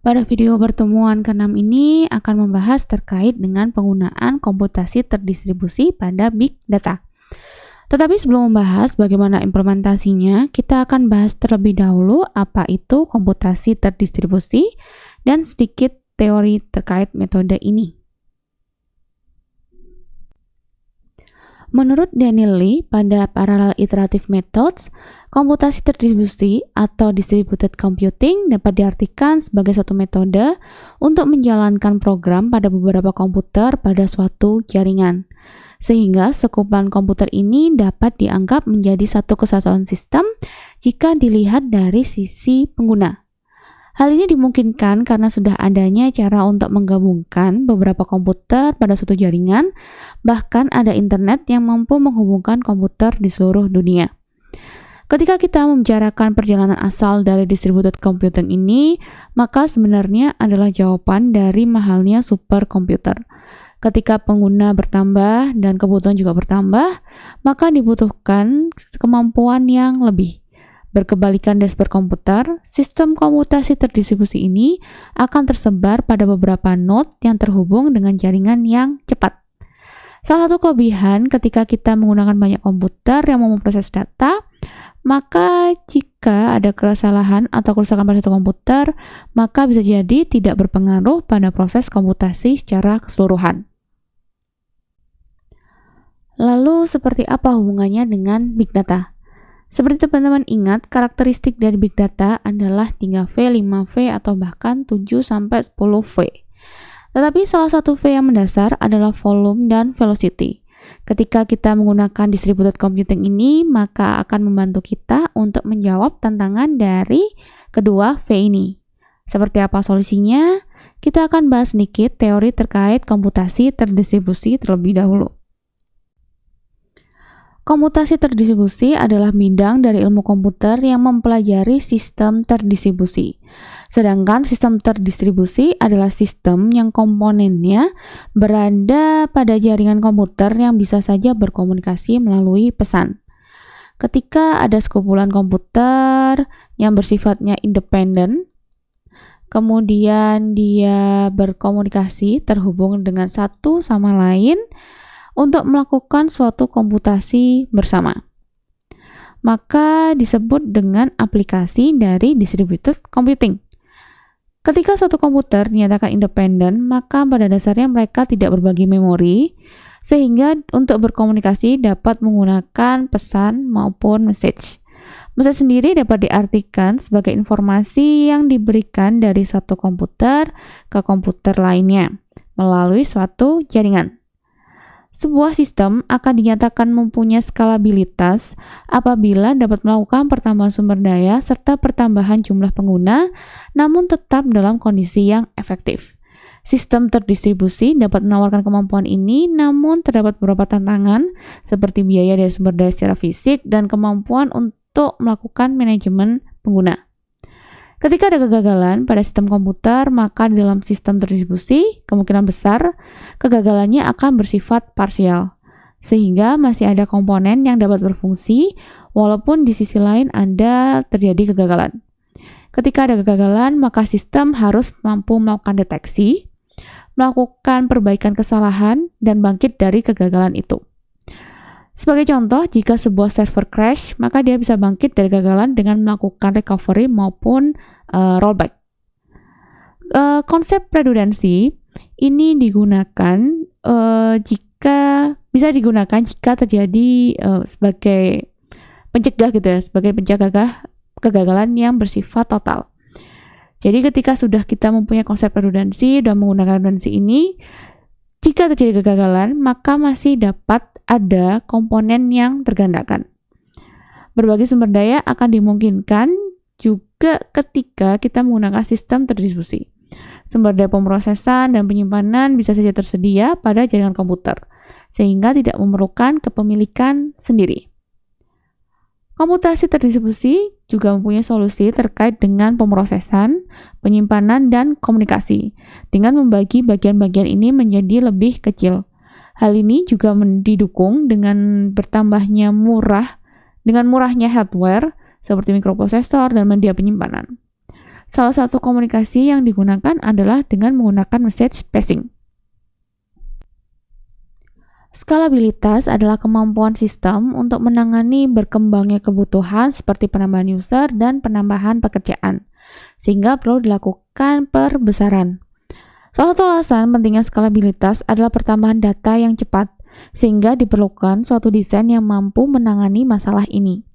Pada video pertemuan ke-6 ini akan membahas terkait dengan penggunaan komputasi terdistribusi pada Big Data. Tetapi sebelum membahas bagaimana implementasinya, kita akan bahas terlebih dahulu apa itu komputasi terdistribusi dan sedikit teori terkait metode ini. Menurut Daniel Lee, pada Parallel Iterative Methods, komputasi terdistribusi atau distributed computing dapat diartikan sebagai suatu metode untuk menjalankan program pada beberapa komputer pada suatu jaringan. Sehingga sekumpulan komputer ini dapat dianggap menjadi satu kesatuan sistem jika dilihat dari sisi pengguna. Hal ini dimungkinkan karena sudah adanya cara untuk menggabungkan beberapa komputer pada suatu jaringan, bahkan ada internet yang mampu menghubungkan komputer di seluruh dunia. Ketika kita membicarakan perjalanan asal dari distributed computing ini, maka sebenarnya adalah jawaban dari mahalnya superkomputer. Ketika pengguna bertambah dan kebutuhan juga bertambah, maka dibutuhkan kemampuan yang lebih. Berkebalikan dari superkomputer, sistem komputasi terdistribusi ini akan tersebar pada beberapa node yang terhubung dengan jaringan yang cepat. Salah satu kelebihan ketika kita menggunakan banyak komputer yang mau memproses data, maka jika ada kesalahan atau kerusakan pada satu komputer, maka bisa jadi tidak berpengaruh pada proses komputasi secara keseluruhan. Lalu, seperti apa hubungannya dengan Big Data? Seperti teman-teman ingat, karakteristik dari Big Data adalah 3V, 5V, atau bahkan 7-10V. Tetapi salah satu V yang mendasar adalah volume dan velocity. Ketika kita menggunakan distributed computing ini, maka akan membantu kita untuk menjawab tantangan dari kedua V ini. Seperti apa solusinya? Kita akan bahas sedikit teori terkait komputasi terdistribusi terlebih dahulu. Komputasi terdistribusi adalah bidang dari ilmu komputer yang mempelajari sistem terdistribusi. Sedangkan sistem terdistribusi adalah sistem yang komponennya berada pada jaringan komputer yang bisa saja berkomunikasi melalui pesan. Ketika ada sekumpulan komputer yang bersifatnya independen, kemudian dia berkomunikasi terhubung dengan satu sama lain, untuk melakukan suatu komputasi bersama. Maka disebut dengan aplikasi dari distributed computing. Ketika suatu komputer dinyatakan independen, maka pada dasarnya mereka tidak berbagi memori, sehingga untuk berkomunikasi dapat menggunakan pesan maupun message. Message sendiri dapat diartikan sebagai informasi yang diberikan dari satu komputer ke komputer lainnya melalui suatu jaringan. Sebuah sistem akan dinyatakan mempunyai skalabilitas apabila dapat melakukan pertambahan sumber daya serta pertambahan jumlah pengguna, namun tetap dalam kondisi yang efektif. Sistem terdistribusi dapat menawarkan kemampuan ini, namun terdapat beberapa tantangan seperti biaya dari sumber daya secara fisik dan kemampuan untuk melakukan manajemen pengguna. Ketika ada kegagalan pada sistem komputer, maka di dalam sistem terdistribusi, kemungkinan besar kegagalannya akan bersifat parsial, sehingga masih ada komponen yang dapat berfungsi, walaupun di sisi lain ada terjadi kegagalan. Ketika ada kegagalan, maka sistem harus mampu melakukan deteksi, melakukan perbaikan kesalahan, dan bangkit dari kegagalan itu. Sebagai contoh, jika sebuah server crash, maka dia bisa bangkit dari kegagalan dengan melakukan recovery maupun rollback. Konsep redundancy ini bisa digunakan jika terjadi sebagai pencegah gitu ya, sebagai pencegah kegagalan yang bersifat total. Jadi ketika sudah kita mempunyai konsep redundancy dan menggunakan redundancy ini, jika terjadi kegagalan, maka masih dapat ada komponen yang tergandakan. Berbagai sumber daya akan dimungkinkan juga ketika kita menggunakan sistem terdistribusi. Sumber daya pemrosesan dan penyimpanan bisa saja tersedia pada jaringan komputer, sehingga tidak memerlukan kepemilikan sendiri. Komputasi terdistribusi juga mempunyai solusi terkait dengan pemrosesan, penyimpanan, dan komunikasi, dengan membagi bagian-bagian ini menjadi lebih kecil. Hal ini juga didukung dengan murahnya hardware seperti mikroprosesor dan media penyimpanan. Salah satu komunikasi yang digunakan adalah dengan menggunakan message passing. Skalabilitas adalah kemampuan sistem untuk menangani berkembangnya kebutuhan seperti penambahan user dan penambahan pekerjaan, sehingga perlu dilakukan perbesaran. Salah satu alasan pentingnya skalabilitas adalah pertambahan data yang cepat, sehingga diperlukan suatu desain yang mampu menangani masalah ini.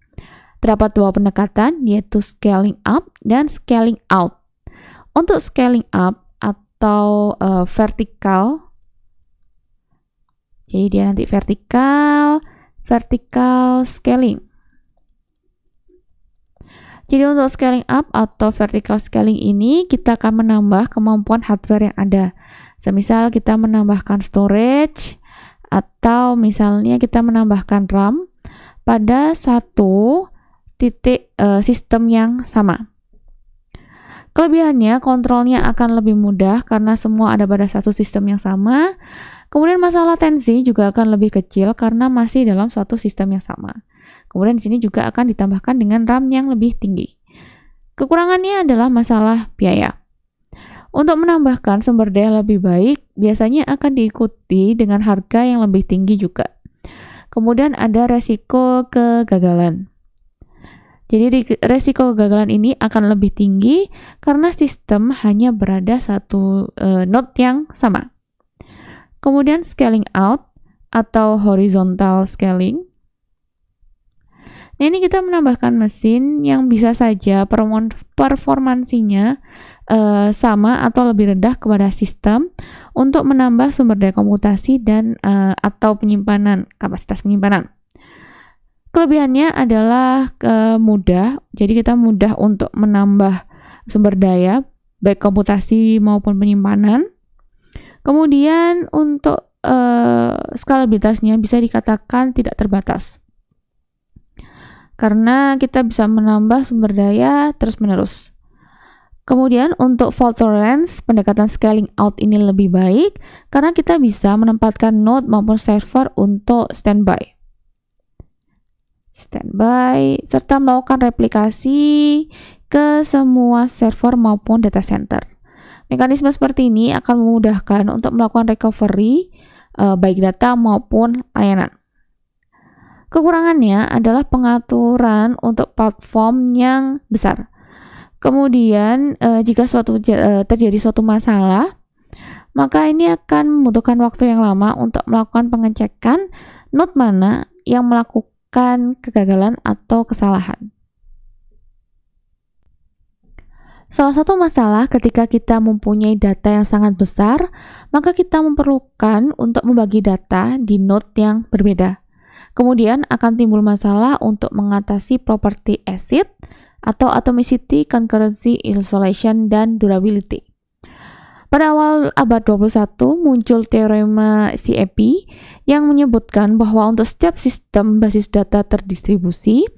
Terdapat dua pendekatan, yaitu scaling up dan scaling out. Untuk scaling up atau vertikal, jadi dia nanti vertikal scaling. Jadi untuk scaling up atau vertical scaling ini kita akan menambah kemampuan hardware yang ada. Semisal kita menambahkan storage atau misalnya kita menambahkan RAM pada satu titik sistem yang sama. Kelebihannya, kontrolnya akan lebih mudah karena semua ada pada satu sistem yang sama. Kemudian masalah latensi juga akan lebih kecil karena masih dalam suatu sistem yang sama. Kemudian di sini juga akan ditambahkan dengan RAM yang lebih tinggi. Kekurangannya adalah masalah biaya. Untuk menambahkan sumber daya lebih baik, biasanya akan diikuti dengan harga yang lebih tinggi juga. Kemudian ada resiko kegagalan. Jadi resiko kegagalan ini akan lebih tinggi karena sistem hanya berada satu node yang sama. Kemudian scaling out atau horizontal scaling. Nah, ini kita menambahkan mesin yang bisa saja performansinya sama atau lebih rendah kepada sistem untuk menambah sumber daya komputasi dan atau kapasitas penyimpanan. Kelebihannya adalah mudah, jadi kita mudah untuk menambah sumber daya, baik komputasi maupun penyimpanan. Kemudian untuk skalabilitasnya bisa dikatakan tidak terbatas, karena kita bisa menambah sumber daya terus-menerus. Kemudian untuk fault tolerance, pendekatan scaling out ini lebih baik, karena kita bisa menempatkan node maupun server untuk standby, serta melakukan replikasi ke semua server maupun data center. Mekanisme seperti ini akan memudahkan untuk melakukan recovery baik data maupun layanan. Kekurangannya adalah pengaturan untuk platform yang besar. Kemudian jika terjadi suatu masalah, maka ini akan membutuhkan waktu yang lama untuk melakukan pengecekan node mana yang melakukan kegagalan atau kesalahan. Salah satu masalah ketika kita mempunyai data yang sangat besar, maka kita memerlukan untuk membagi data di node yang berbeda. Kemudian akan timbul masalah untuk mengatasi property acid atau atomicity, concurrency, isolation, dan durability. Pada awal abad 21 muncul teorema CEP yang menyebutkan bahwa untuk setiap sistem basis data terdistribusi,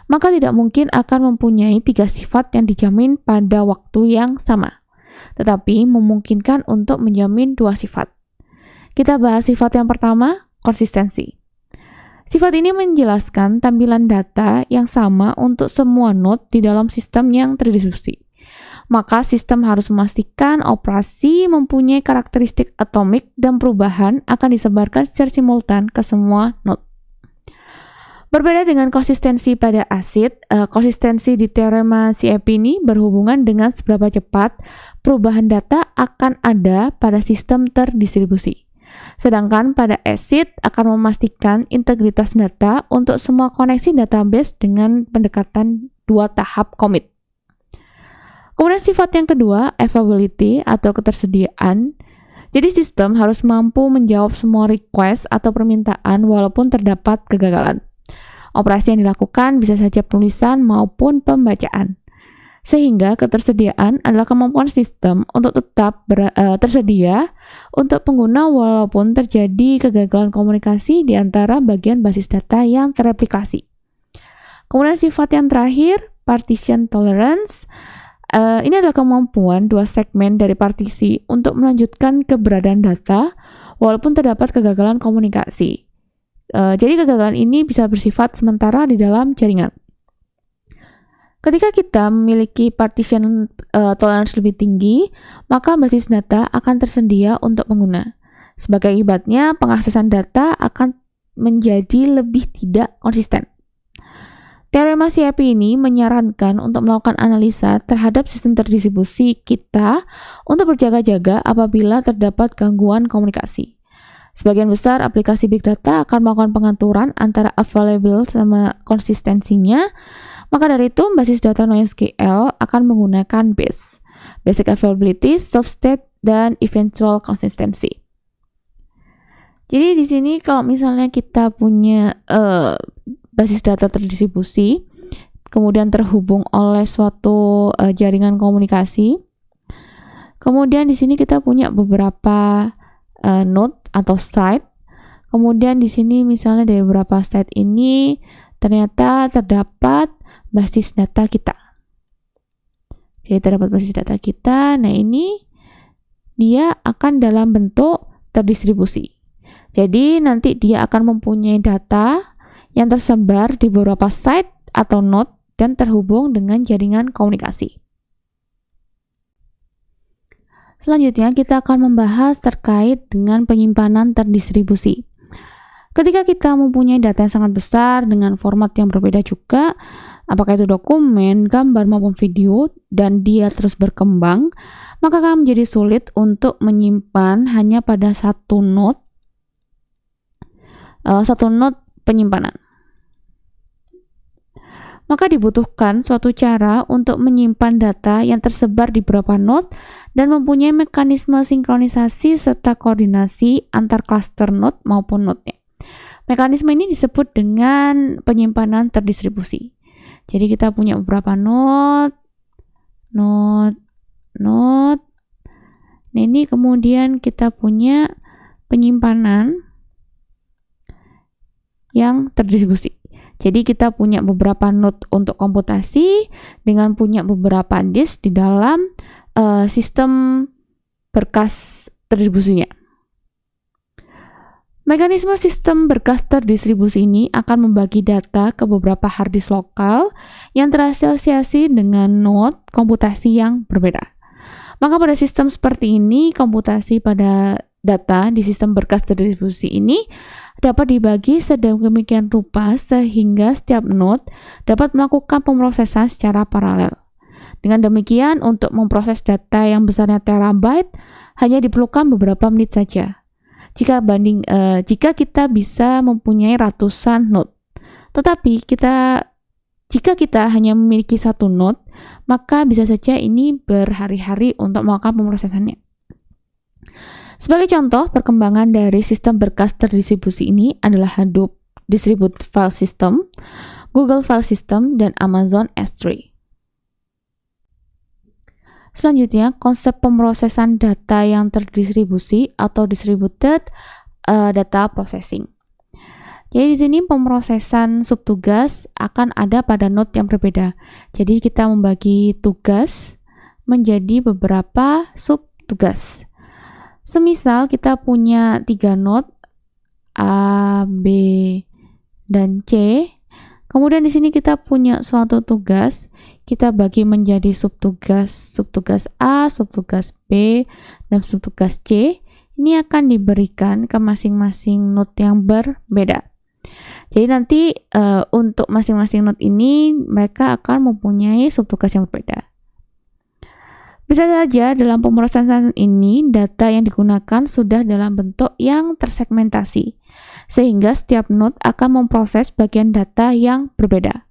maka tidak mungkin akan mempunyai 3 sifat yang dijamin pada waktu yang sama, tetapi memungkinkan untuk menjamin 2 sifat. Kita bahas sifat yang pertama, konsistensi. Sifat ini menjelaskan tampilan data yang sama untuk semua node di dalam sistem yang terdistribusi. Maka sistem harus memastikan operasi mempunyai karakteristik atomik dan perubahan akan disebarkan secara simultan ke semua node. Berbeda dengan konsistensi pada asid, konsistensi di teorema CEP ini berhubungan dengan seberapa cepat perubahan data akan ada pada sistem terdistribusi. Sedangkan pada asid akan memastikan integritas data untuk semua koneksi database dengan pendekatan 2 tahap commit. Kemudian sifat yang kedua, availability atau ketersediaan. Jadi sistem harus mampu menjawab semua request atau permintaan walaupun terdapat kegagalan. Operasi yang dilakukan bisa saja penulisan maupun pembacaan. Sehingga ketersediaan adalah kemampuan sistem untuk tetap tersedia untuk pengguna walaupun terjadi kegagalan komunikasi di antara bagian basis data yang terreplikasi. Kemudian sifat yang terakhir, partition tolerance. Ini adalah kemampuan 2 segmen dari partisi untuk melanjutkan keberadaan data walaupun terdapat kegagalan komunikasi. Jadi kegagalan ini bisa bersifat sementara di dalam jaringan. Ketika kita memiliki partition tolerance lebih tinggi, maka basis data akan tersedia untuk pengguna. Sebagai akibatnya, pengaksesan data akan menjadi lebih tidak konsisten. Teorema CIP ini menyarankan untuk melakukan analisa terhadap sistem terdistribusi kita untuk berjaga-jaga apabila terdapat gangguan komunikasi. Sebagian besar aplikasi Big Data akan melakukan pengaturan antara available sama konsistensinya. Maka dari itu, basis data NoSQL akan menggunakan BASE, Basic Availability, Soft State, dan Eventual Consistency. Jadi di sini kalau misalnya kita punya basis data terdistribusi, kemudian terhubung oleh suatu jaringan komunikasi, kemudian di sini kita punya beberapa node atau site, kemudian di sini misalnya dari beberapa site ini ternyata terdapat basis data kita. Jadi terdapat basis data kita. Nah, ini dia akan dalam bentuk terdistribusi. Jadi nanti dia akan mempunyai data yang tersebar di beberapa site atau node dan terhubung dengan jaringan komunikasi. Selanjutnya kita akan membahas terkait dengan penyimpanan terdistribusi. Ketika kita mempunyai data yang sangat besar dengan format yang berbeda juga, apakah itu dokumen, gambar maupun video, dan dia terus berkembang, maka akan menjadi sulit untuk menyimpan hanya pada satu node penyimpanan. Maka dibutuhkan suatu cara untuk menyimpan data yang tersebar di beberapa node dan mempunyai mekanisme sinkronisasi serta koordinasi antar cluster node maupun node-nya. Mekanisme ini disebut dengan penyimpanan terdistribusi. Jadi kita punya beberapa node. Nah, ini kemudian kita punya penyimpanan yang terdistribusi. Jadi kita punya beberapa node untuk komputasi dengan punya beberapa disk di dalam sistem berkas terdistribusinya. Mekanisme sistem berkas terdistribusi ini akan membagi data ke beberapa hard disk lokal yang terasosiasi dengan node komputasi yang berbeda. Maka pada sistem seperti ini, komputasi pada data di sistem berkas terdistribusi ini dapat dibagi sedemikian rupa sehingga setiap node dapat melakukan pemrosesan secara paralel. Dengan demikian, untuk memproses data yang besarnya terabyte hanya diperlukan beberapa menit saja. Jika kita bisa mempunyai ratusan node. Tetapi jika kita hanya memiliki satu node, maka bisa saja ini berhari-hari untuk melakukan pemrosesannya. Sebagai contoh, perkembangan dari sistem berkas terdistribusi ini adalah Hadoop Distributed File System, Google File System, dan Amazon S3. Selanjutnya, konsep pemrosesan data yang terdistribusi atau distributed data processing. Jadi di sini pemrosesan subtugas akan ada pada node yang berbeda. Jadi kita membagi tugas menjadi beberapa subtugas. Semisal kita punya 3 node A, B, dan C. Kemudian di sini kita punya suatu tugas, kita bagi menjadi subtugas A, subtugas B, dan subtugas C. Ini akan diberikan ke masing-masing node yang berbeda. Jadi nanti untuk masing-masing node ini mereka akan mempunyai subtugas yang berbeda. Bisa saja dalam pemrosesan ini data yang digunakan sudah dalam bentuk yang tersegmentasi, sehingga setiap node akan memproses bagian data yang berbeda.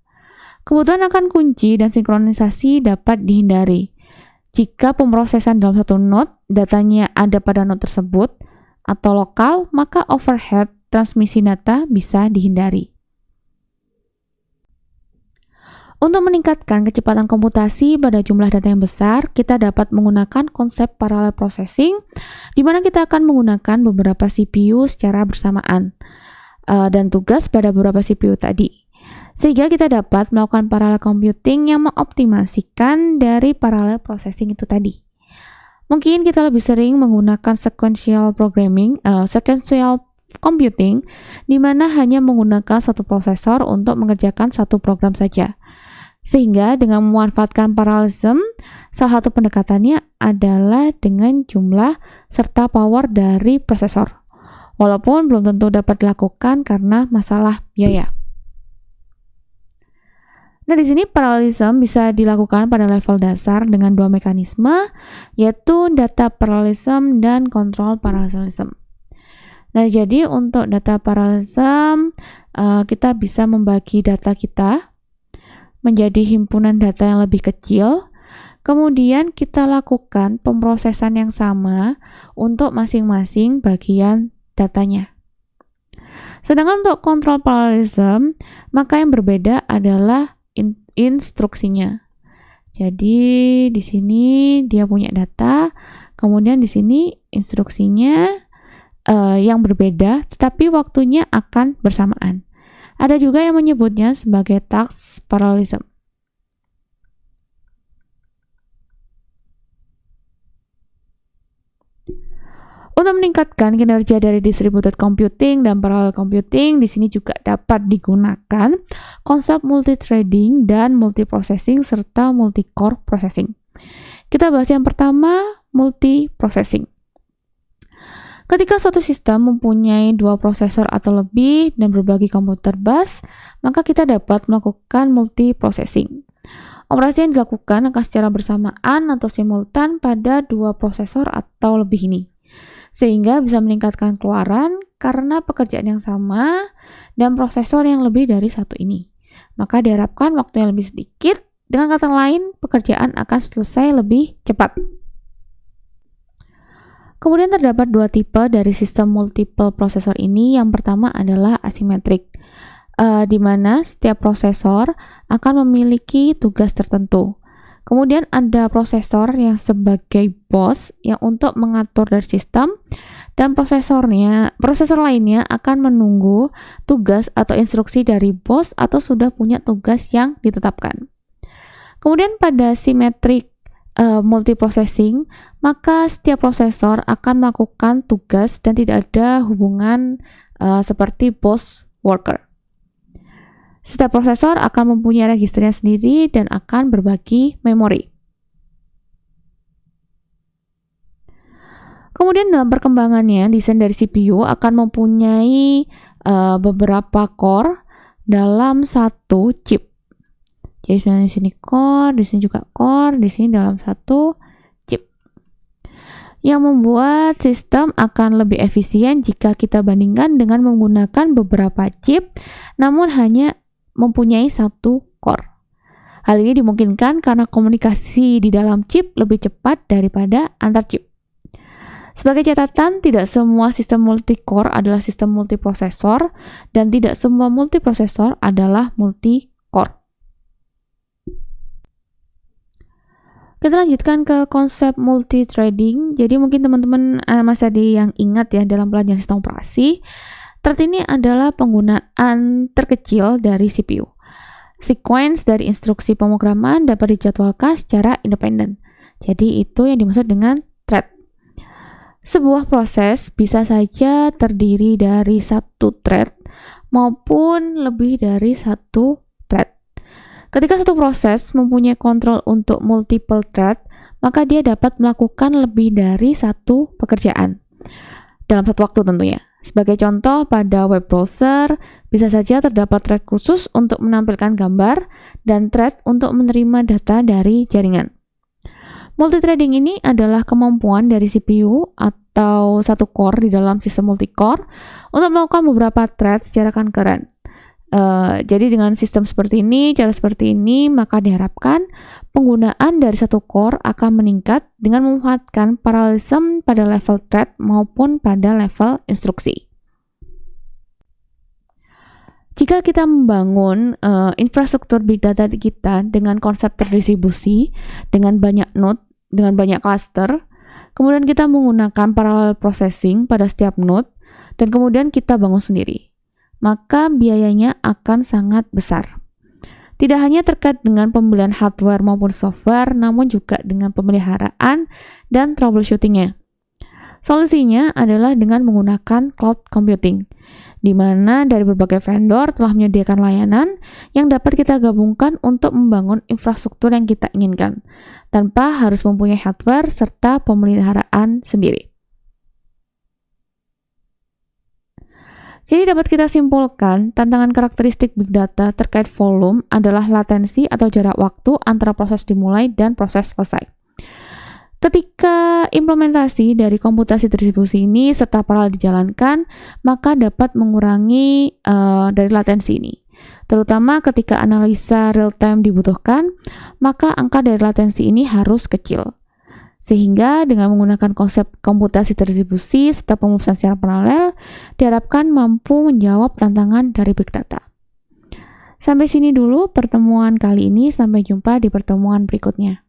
Kebutuhan akan kunci dan sinkronisasi dapat dihindari. Jika pemrosesan dalam satu node, datanya ada pada node tersebut atau lokal, maka overhead transmisi data bisa dihindari. Untuk meningkatkan kecepatan komputasi pada jumlah data yang besar, kita dapat menggunakan konsep parallel processing, di mana kita akan menggunakan beberapa CPU secara bersamaan dan tugas pada beberapa CPU tadi. Sehingga kita dapat melakukan parallel computing yang mengoptimasikan dari parallel processing itu tadi. Mungkin kita lebih sering menggunakan sequential computing, di mana hanya menggunakan satu prosesor untuk mengerjakan satu program saja. Sehingga dengan memanfaatkan parallelism, salah satu pendekatannya adalah dengan jumlah serta power dari prosesor. Walaupun belum tentu dapat dilakukan karena masalah biaya. Nah, di sini parallelism bisa dilakukan pada level dasar dengan dua mekanisme, yaitu data parallelism dan control parallelism. Nah, jadi untuk data parallelism, kita bisa membagi data kita menjadi himpunan data yang lebih kecil, kemudian kita lakukan pemrosesan yang sama untuk masing-masing bagian datanya. Sedangkan untuk control parallelism, maka yang berbeda adalah instruksinya. Jadi di sini dia punya data, kemudian di sini instruksinya yang berbeda, tetapi waktunya akan bersamaan. Ada juga yang menyebutnya sebagai task parallelism. Untuk meningkatkan kinerja dari distributed computing dan parallel computing, di sini juga dapat digunakan konsep multithreading dan multiprocessing serta multi-core processing. Kita bahas yang pertama, multiprocessing. Ketika suatu sistem mempunyai dua prosesor atau lebih dan berbagi komputer bus, maka kita dapat melakukan multiprocessing. Operasi yang dilakukan akan secara bersamaan atau simultan pada dua prosesor atau lebih ini, sehingga bisa meningkatkan keluaran karena pekerjaan yang sama dan prosesor yang lebih dari satu ini. Maka diharapkan waktu yang lebih sedikit, dengan kata lain pekerjaan akan selesai lebih cepat. Kemudian terdapat dua tipe dari sistem multiple prosesor ini. Yang pertama adalah asimetrik, di mana setiap prosesor akan memiliki tugas tertentu. Kemudian ada prosesor yang sebagai bos yang untuk mengatur dari sistem, dan prosesor lainnya akan menunggu tugas atau instruksi dari bos atau sudah punya tugas yang ditetapkan. Kemudian pada simetrik multiprocessing, maka setiap prosesor akan melakukan tugas dan tidak ada hubungan seperti boss worker. Setiap prosesor akan mempunyai registernya sendiri dan akan berbagi memori. Kemudian dalam perkembangannya, desain dari CPU akan mempunyai beberapa core dalam satu chip. Jadi sebenarnya di sini core, di sini juga core, di sini dalam satu chip. Yang membuat sistem akan lebih efisien jika kita bandingkan dengan menggunakan beberapa chip, namun hanya mempunyai satu core. Hal ini dimungkinkan karena komunikasi di dalam chip lebih cepat daripada antar chip. Sebagai catatan, tidak semua sistem multi-core adalah sistem multiprosesor, dan tidak semua multiprosesor adalah multi-core. Kita lanjutkan ke konsep multithreading. Jadi mungkin teman-teman masih ada yang ingat ya dalam pelajaran sistem operasi. Thread ini adalah penggunaan terkecil dari CPU. Sequence dari instruksi pemrograman dapat dijadwalkan secara independen. Jadi itu yang dimaksud dengan thread. Sebuah proses bisa saja terdiri dari satu thread maupun lebih dari satu thread. Ketika satu proses mempunyai kontrol untuk multiple thread, maka dia dapat melakukan lebih dari satu pekerjaan dalam satu waktu tentunya. Sebagai contoh, pada web browser bisa saja terdapat thread khusus untuk menampilkan gambar dan thread untuk menerima data dari jaringan. Multithreading ini adalah kemampuan dari CPU atau satu core di dalam sistem multicore untuk melakukan beberapa thread secara concurrent. Jadi dengan sistem seperti ini, cara seperti ini, maka diharapkan penggunaan dari satu core akan meningkat dengan memanfaatkan parallelism pada level thread maupun pada level instruksi. Jika kita membangun infrastruktur big data kita dengan konsep terdistribusi, dengan banyak node, dengan banyak cluster, kemudian kita menggunakan parallel processing pada setiap node, dan kemudian kita bangun sendiri, maka biayanya akan sangat besar. Tidak hanya terkait dengan pembelian hardware maupun software, namun juga dengan pemeliharaan dan troubleshooting-nya. Solusinya adalah dengan menggunakan cloud computing, di mana dari berbagai vendor telah menyediakan layanan yang dapat kita gabungkan untuk membangun infrastruktur yang kita inginkan, tanpa harus mempunyai hardware serta pemeliharaan sendiri. Jadi dapat kita simpulkan, tantangan karakteristik Big Data terkait volume adalah latensi atau jarak waktu antara proses dimulai dan proses selesai. Ketika implementasi dari komputasi distribusi ini serta paralel dijalankan, maka dapat mengurangi dari latensi ini. Terutama ketika analisa real time dibutuhkan, maka angka dari latensi ini harus kecil. Sehingga dengan menggunakan konsep komputasi distribusi serta perumusan secara paralel, diharapkan mampu menjawab tantangan dari Big Data. Sampai sini dulu pertemuan kali ini, sampai jumpa di pertemuan berikutnya.